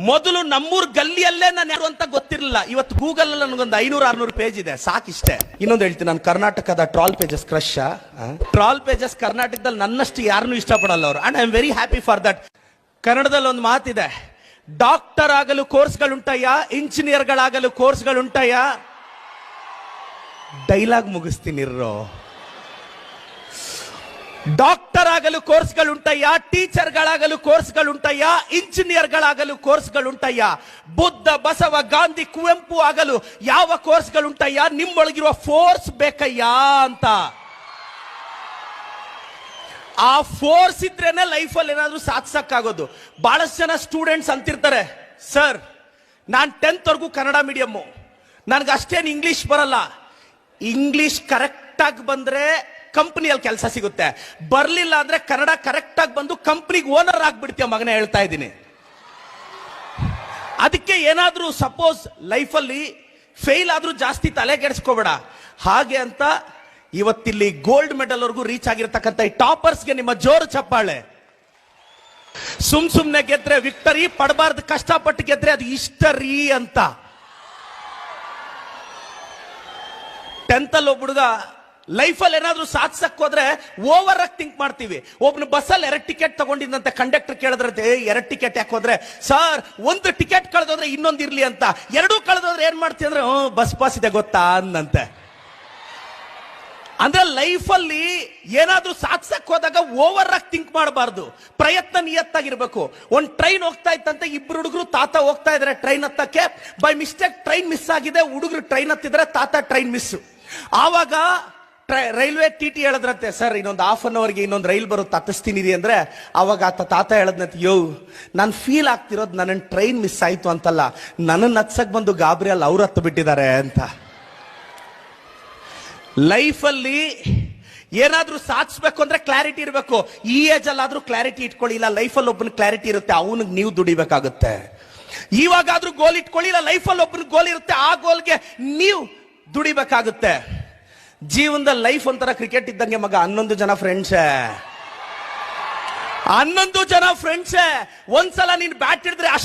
ಮೊದಲು ನಮ್ಮೂರ್ ಗಲ್ಲಿಯಲ್ಲೇ ನಾನು ಯಾರು ಅಂತ ಗೊತ್ತಿರಲಿಲ್ಲ. ಇವತ್ತು ಗೂಗಲ್ ಅಲ್ಲಿ ನನಗೊಂದು 500-600 ಪೇಜ್ ಇದೆ, ಸಾಕಿಷ್ಟೇ. ಇನ್ನೊಂದು ಹೇಳ್ತೀನಿ, ನಾನು ಕರ್ನಾಟಕದ troll pages crush. Troll pages ಕರ್ನಾಟಕದಲ್ಲಿ ನನ್ನಷ್ಟು ಯಾರನ್ನೂ ಇಷ್ಟಪಡಲ್ಲ ಅವರು. And I am very happy for that. ಕನ್ನಡದಲ್ಲಿ ಒಂದು ಮಾತಿದೆ, ಡಾಕ್ಟರ್ ಆಗಲು ಕೋರ್ಸ್ಗಳುಂಟಯ್ಯ, ಇಂಜಿನಿಯರ್ಗಳಾಗಲು ಕೋರ್ಸ್ಗಳುಂಟಯ್ಯ. ಡೈಲಾಗ್ ಮುಗಿಸ್ತೀನಿ. ಡಾಕ್ಟರ್ ಆಗಲು ಕೋರ್ಸ್ಗಳುಂಟಯ್ಯ, ಟೀಚರ್ಗಳಾಗಲು ಕೋರ್ಸ್ಗಳುಂಟಯ್ಯ, ಇಂಜಿನಿಯರ್ಗಳಾಗಲು ಕೋರ್ಸ್ಗಳುಂಟಯ್ಯ. ಬುದ್ಧ, ಬಸವ, ಗಾಂಧಿ, ಕುವೆಂಪು ಆಗಲು ಯಾವ ಕೋರ್ಸ್ಗಳುಂಟಯ್ಯ? ನಿಮ್ಮೊಳಗಿರುವ ಫೋರ್ಸ್ ಬೇಕಯ್ಯ ಅಂತ. ಆ ಫೋರ್ಸ್ ಇದ್ರೇನೆ ಲೈಫಲ್ಲಿ ಏನಾದ್ರೂ ಸಾಧಿಸಕ್ಕಾಗೋದು. ಬಹಳಷ್ಟು ಜನ ಸ್ಟೂಡೆಂಟ್ಸ್ ಅಂತಿರ್ತಾರೆ, ಸರ್ ನಾನು 10th ವರೆಗೂ ಕನ್ನಡ ಮೀಡಿಯಮ್ಮು, ನನಗೆ ಅಷ್ಟೇನು ಇಂಗ್ಲಿಷ್ ಬರಲ್ಲ. ಇಂಗ್ಲಿಷ್ ಕರೆಕ್ಟ್ ಆಗಿ ಬಂದ್ರೆ ಕಂಪನಿಯಲ್ಲಿ ಕೆಲಸ ಸಿಗುತ್ತೆ, ಬರ್ಲಿಲ್ಲ ಅಂದ್ರೆ ಕನ್ನಡ ಕರೆಕ್ಟ್ ಆಗಿ ಬಂದು ಕಂಪನಿಗೆ ಓನರ್ ಆಗ್ಬಿಡ್ತೀಯ ಮಗನೇ, ಹೇಳ್ತಾ ಇದ್ದೀನಿ. ಅದಕ್ಕೆ ಏನಾದ್ರೂ ಸಪೋಸ್ ಲೈಫಲ್ಲಿ ಫೇಲ್ ಆದ್ರೂ ಜಾಸ್ತಿ ತಲೆ ಕೆಡಿಸ್ಕೋಬೇಡ. ಹಾಗೆ ಅಂತ ಇವತ್ತಿಲ್ಲಿ ಗೋಲ್ಡ್ ಮೆಡಲ್ ವರೆಗೂ ರೀಚ್ ಆಗಿರ್ತಕ್ಕಂಥ ಈ ಟಾಪರ್ಸ್ಗೆ ನಿಮ್ಮ ಜೋರು ಚಪ್ಪಾಳೆ. ಸುಮ್ನೆ ಗೆದ್ರೆ ವಿಕ್ಟರಿ, ಪಡಬಾರ್ದು ಕಷ್ಟಪಟ್ಟು ಗೆದ್ರೆ ಅದು ಹಿಸ್ಟರಿ ಅಂತ. 10th ಅಲ್ಲಿ ಒಬ್ಬ ಹುಡುಗ ಲೈಫಲ್ಲಿ ಏನಾದ್ರೂ ಸಾಧಿಸಕ್ ಹೋದ್ರೆ ಓವರ್ ಆಗಿ ಥಿಂಕ್ ಮಾಡ್ತೀವಿ. ಒಬ್ನು ಬಸ್ಸಲ್ಲಿ 2 ಟಿಕೆಟ್ ತಗೊಂಡಿದ್ದಂತೆ ಕಂಡಕ್ಟರ್ ಕೇಳಿದ್ರೆ, 2 ಟಿಕೆಟ್ ಯಾಕೆ ಹೋದ್ರೆ? ಸರ್ 1 ಟಿಕೆಟ್ ಕಳೆದೋದ್ರೆ ಇನ್ನೊಂದು ಇರ್ಲಿ ಅಂತ. 2 ಕಳೆದೋದ್ರೆ ಏನ್ ಮಾಡ್ತೀವಿ ಅಂದ್ರೆ, ಬಸ್ ಪಾಸ್ ಇದೆ ಗೊತ್ತಾ ಅಂದಂತೆ. ಅಂದ್ರೆ ಲೈಫಲ್ಲಿ ಏನಾದ್ರೂ ಸಾಧಿಸಕ್ ಹೋದಾಗ ಓವರ್ ಆಗಿ ಥಿಂಕ್ ಮಾಡಬಾರ್ದು, ಪ್ರಯತ್ನ ನಿಯತ್ತಾಗಿರ್ಬೇಕು. ಒಂದು ಟ್ರೈನ್ ಹೋಗ್ತಾ ಇತ್ತಂತೆ, 2 ಹುಡುಗರು ತಾತ ಹೋಗ್ತಾ ಇದಾರೆ ಟ್ರೈನ್ ಹತ್ತಕ್ಕೆ. ಬೈ ಮಿಸ್ಟೇಕ್ ಟ್ರೈನ್ ಮಿಸ್ ಆಗಿದೆ, ಹುಡುಗರು ಟ್ರೈನ್ ಹತ್ತಿದ್ರೆ, ತಾತ ಟ್ರೈನ್ ಮಿಸ್. ಆವಾಗ ರೈಲ್ವೆ ಟಿ ಹೇಳಿದ್ರಂತೆ, ಸರ್ ಇನ್ನೊಂದು ½ an hourಗೆ ಇನ್ನೊಂದು ರೈಲ್ ಬರುತ್ತೆ, ಹತ್ತಿಸ್ತೀನಿ ಅಂದ್ರೆ. ಅವಾಗ ತಾತ ಹೇಳದ್ನಂತೆ, ಯೋ ನಾನು ಫೀಲ್ ಆಗ್ತಿರೋದು ನನ್ನ ಟ್ರೈನ್ ಮಿಸ್ ಆಯ್ತು ಅಂತಲ್ಲ, ನನ್ನನ್ನು ಹತ್ಸಕ್ ಬಂದು ಗಾಬರಿಯಲ್ಲಿ ಅವ್ರು ಹತ್ತು ಬಿಟ್ಟಿದ್ದಾರೆ ಅಂತ. ಲೈಫಲ್ಲಿ ಏನಾದ್ರೂ ಸಾಧಿಸ್ಬೇಕು ಅಂದ್ರೆ ಕ್ಲಾರಿಟಿ ಇರಬೇಕು. ಈ ಏಜ್ ಅಲ್ಲಾದ್ರೂ ಕ್ಲಾರಿಟಿ ಇಟ್ಕೊಳ್ಳಿ, ಇಲ್ಲ ಲೈಫಲ್ಲಿ ಒಬ್ಬನ ಕ್ಲಾರಿಟಿ ಇರುತ್ತೆ, ಅವನಿಗೆ ನೀವು ದುಡಿಬೇಕಾಗುತ್ತೆ. ಇವಾಗಾದ್ರೂ ಗೋಲ್ ಇಟ್ಕೊಳ್ಳಿ, ಇಲ್ಲ ಲೈಫಲ್ಲಿ ಒಬ್ಬನ ಗೋಲ್ ಇರುತ್ತೆ, ಆ ಗೋಲ್ಗೆ ನೀವು ದುಡಿಬೇಕಾಗುತ್ತೆ. ಜೀವನದಲ್ಲಿ ಲೈಫ್ ಒಂಥರ ಕ್ರಿಕೆಟ್ ಇದ್ದಂಗೆ ಮಗ. 11 ಜನ ಫ್ರೆಂಡ್ಸೇ, 11 ಜನ ಫ್ರೆಂಡ್ಸೇ. ಒಂದ್ಸಲ ನೀನು ಬ್ಯಾಟ್ ಹಿಡಿದ್ರೆ ಅಷ್ಟು